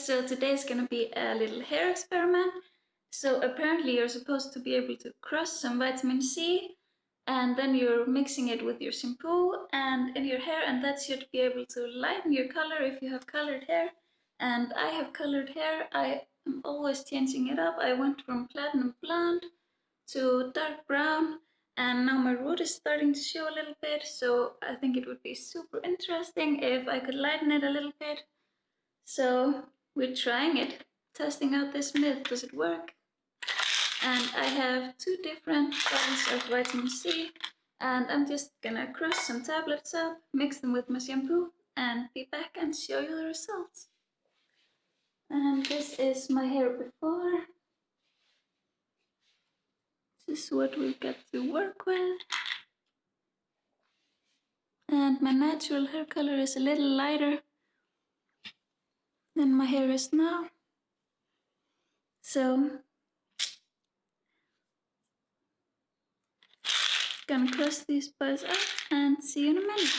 So today's gonna be a little hair experiment. So apparently you're supposed to be able to crush some vitamin C and then you're mixing it with your shampoo and in your hair, and that should be able to lighten your color if you have colored hair. And I have colored hair. I am always changing it up. I went from platinum blonde to dark brown, and now my root is starting to show a little bit, so I think it would be super interesting if I could lighten it a little bit. So we're trying it, testing out this myth. Does it work? And I have 2 different bottles of vitamin C, and I'm just gonna crush some tablets up, mix them with my shampoo, and be back and show you the results. And this is my hair before. This is what we've got to work with. And my natural hair color is a little lighter than my hair is now. So, gonna crush these boys up and see you in a minute.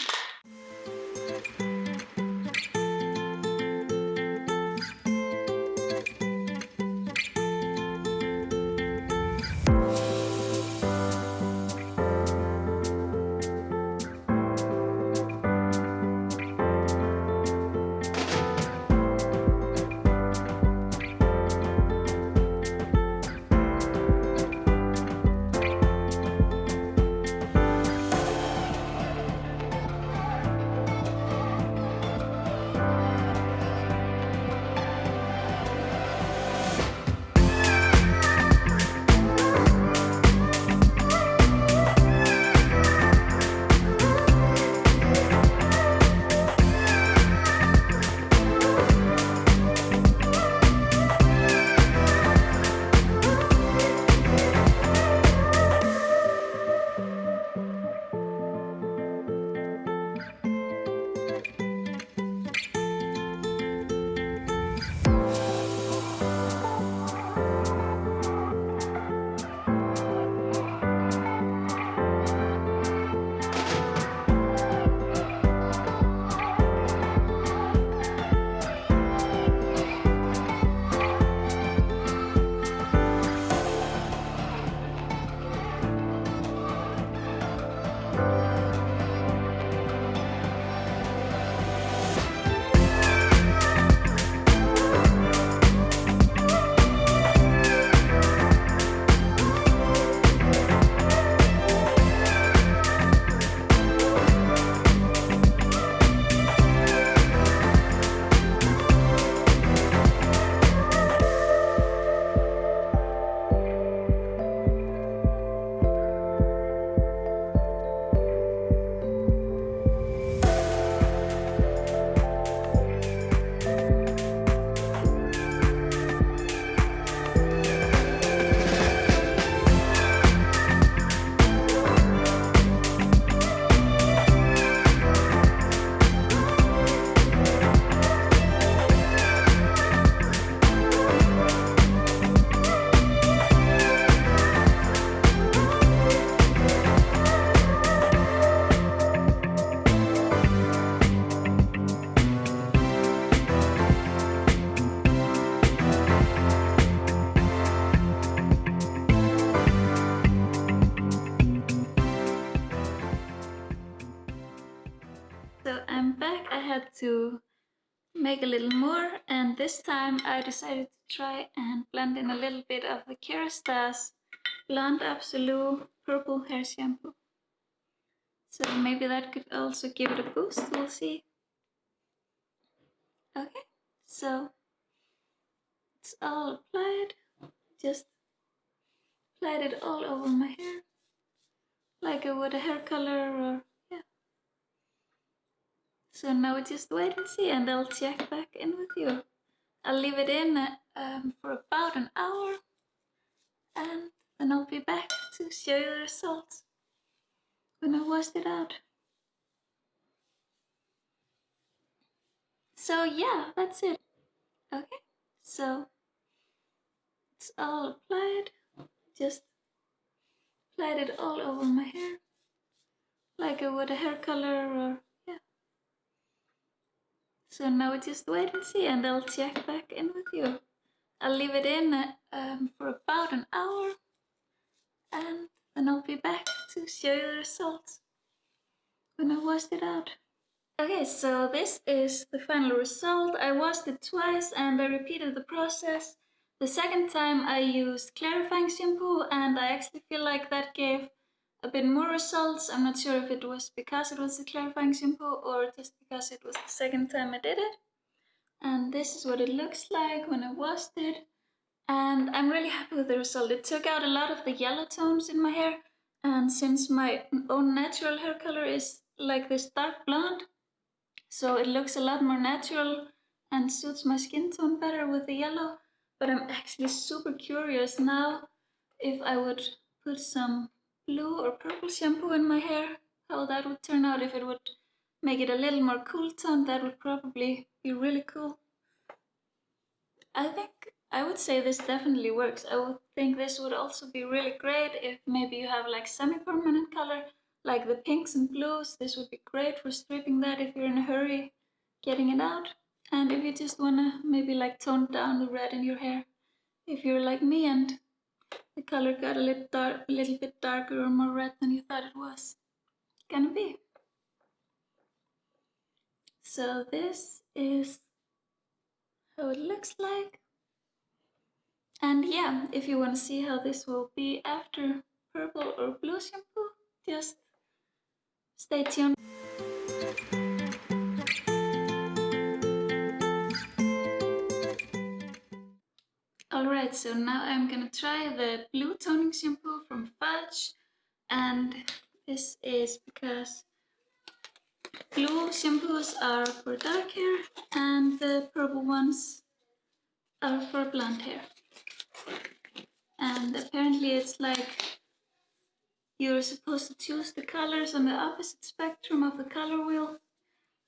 So I'm back. I had to make a little more, and this time I decided to try and blend in a little bit of the Kerastase Blond Absolu Purple Hair Shampoo. So maybe that could also give it a boost, we'll see. Okay, so it's all applied. Just applied it all over my hair, like I would a hair color or, yeah. So now we just wait and see, and I'll check back in with you. I'll leave it in for about an hour, and then I'll be back to show you the results when I washed it out. So yeah, that's it. Okay, so it's all applied. Just applied it all over my hair, like I would a hair color or, yeah. So now we just wait and see, and I'll check back in with you. I'll leave it in for about an hour, and then I'll be back to show you the results when I washed it out. Okay, so this is the final result. I washed it twice and I repeated the process. The second time I used clarifying shampoo, and I actually feel like that gave a bit more results. I'm not sure if it was because it was a clarifying shampoo or just because it was the second time I did it. And this is what it looks like when I washed it. And I'm really happy with the result. It took out a lot of the yellow tones in my hair. And since my own natural hair color is like this dark blonde, so it looks a lot more natural and suits my skin tone better with the yellow. But I'm actually super curious now if I would put some blue or purple shampoo in my hair, how that would turn out. If it would make it a little more cool tone, that would probably be really cool. I would say this definitely works. I would think this would also be really great if maybe you have like semi-permanent color, like the pinks and blues. This would be great for stripping that if you're in a hurry getting it out. And if you just wanna maybe like tone down the red in your hair, if you're like me and the color got a little bit darker or more red than you thought it was gonna be. So this is how it looks like. And yeah, if you want to see how this will be after purple or blue shampoo, just stay tuned. Alright, so now I'm gonna try the blue toning shampoo from Fudge, and this is because blue shampoos are for dark hair and the purple ones are for blonde hair. And apparently it's like you're supposed to choose the colors on the opposite spectrum of the color wheel.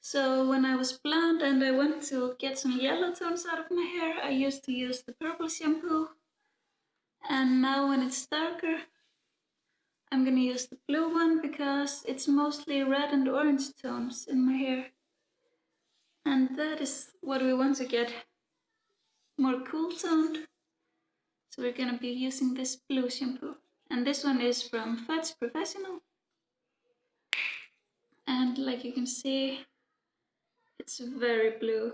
So when I was blonde and I went to get some yellow tones out of my hair, I used to use the purple shampoo. And now when it's darker, I'm gonna use the blue one because it's mostly red and orange tones in my hair. And that is what we want to get more cool toned. So we're gonna be using this blue shampoo. And this one is from Fudge Professional. And like you can see, it's very blue.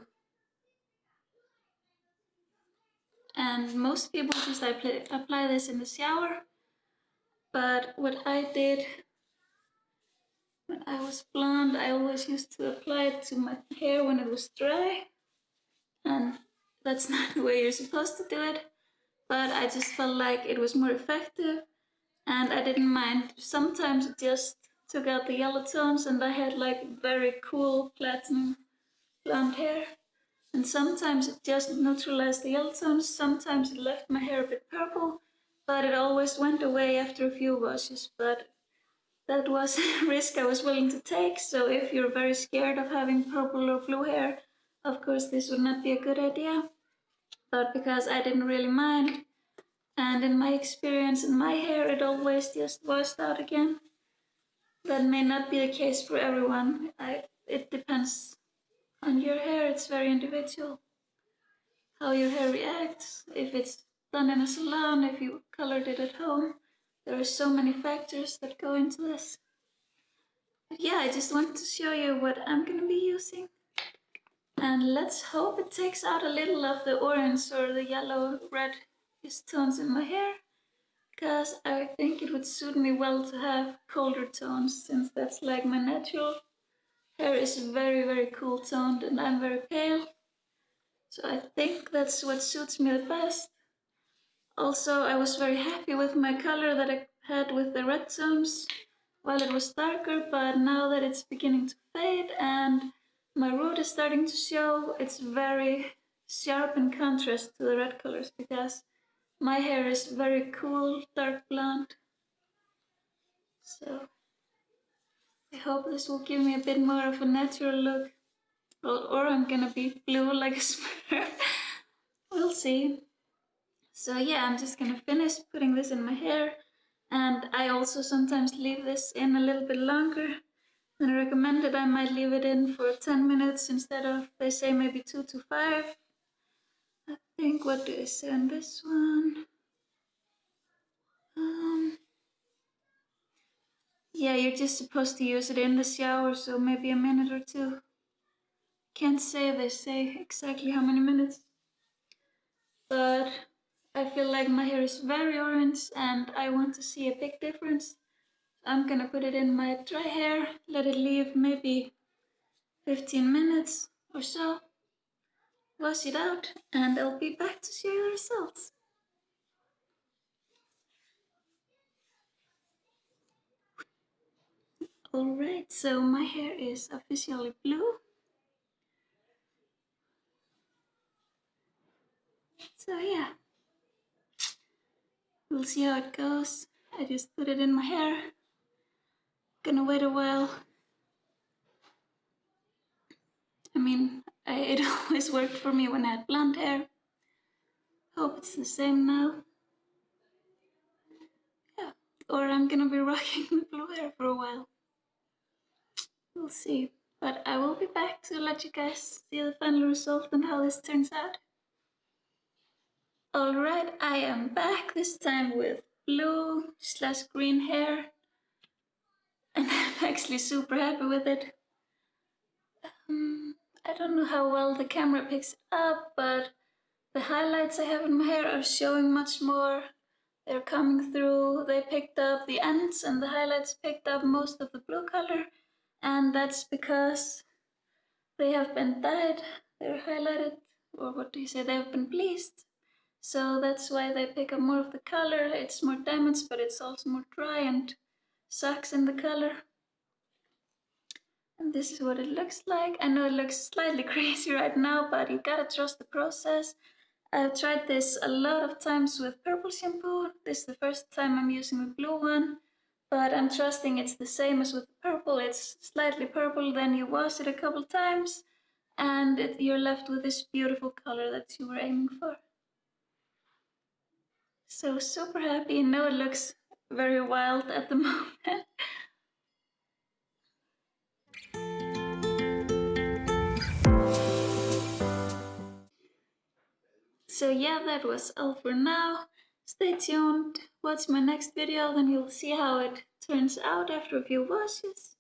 And most people just apply this in the shower. But what I did when I was blonde, I always used to apply it to my hair when it was dry. And that's not the way you're supposed to do it. But I just felt like it was more effective. And I didn't mind. Sometimes it just took out the yellow tones and I had like very cool platinum blonde hair. And sometimes it just neutralized the yellow tones, sometimes it left my hair a bit purple, but it always went away after a few washes. But that was a risk I was willing to take, so if you're very scared of having purple or blue hair, of course this would not be a good idea. But because I didn't really mind, and in my experience in my hair it always just washed out again. That may not be the case for everyone. It depends on your hair, it's very individual. How your hair reacts, if it's done in a salon, if you colored it at home. There are so many factors that go into this. But yeah, I just wanted to show you what I'm gonna be using. And let's hope it takes out a little of the orange or the yellow red tones in my hair, because I think it would suit me well to have colder tones, since that's like my natural hair is very, very cool toned and I'm very pale. So I think that's what suits me the best. Also, I was very happy with my color that I had with the red tones while it was darker, but now that it's beginning to fade and my root is starting to show, it's very sharp in contrast to the red colors because my hair is very cool, dark blonde. So I hope this will give me a bit more of a natural look. Or I'm gonna be blue like a smurf. We'll see. So yeah, I'm just gonna finish putting this in my hair, and I also sometimes leave this in a little bit longer And I recommended I might leave it in for 10 minutes instead of, they say, maybe 2 to 5. I think, what do I say on this one? Yeah, you're just supposed to use it in the shower, so maybe a minute or two. Can't say, they say exactly how many minutes. But I feel like my hair is very orange and I want to see a big difference. I'm gonna put it in my dry hair, let it leave maybe 15 minutes or so, wash it out, and I'll be back to share the results. Alright, so my hair is officially blue. So yeah, we'll see how it goes. I just put it in my hair. Gonna wait a while. I mean, it always worked for me when I had blonde hair. Hope it's the same now. Yeah, or I'm gonna be rocking the blue hair for a while. We'll see. But I will be back to let you guys see the final result and how this turns out. Alright, I am back, this time with blue/green hair. And I'm actually super happy with it. I don't know how well the camera picks it up, but the highlights I have in my hair are showing much more. They're coming through. They picked up the ends and the highlights picked up most of the blue color. And that's because they have been dyed, they're highlighted, or what do you say, they have been bleached. So that's why they pick up more of the color. It's more damaged, but it's also more dry and sucks in the color. And this is what it looks like. I know it looks slightly crazy right now, but you gotta trust the process. I've tried this a lot of times with Purpleshampoo. This is the first time I'm using the blue one, but I'm trusting it's the same as with the purple. It's slightly purple, then you wash it a couple times, and you're left with this beautiful color that you were aiming for. So super happy. I know it looks very wild at the moment. So yeah, that was all for now. Stay tuned, watch my next video, then you'll see how it turns out after a few washes.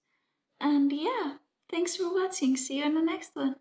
And yeah, thanks for watching, see you in the next one.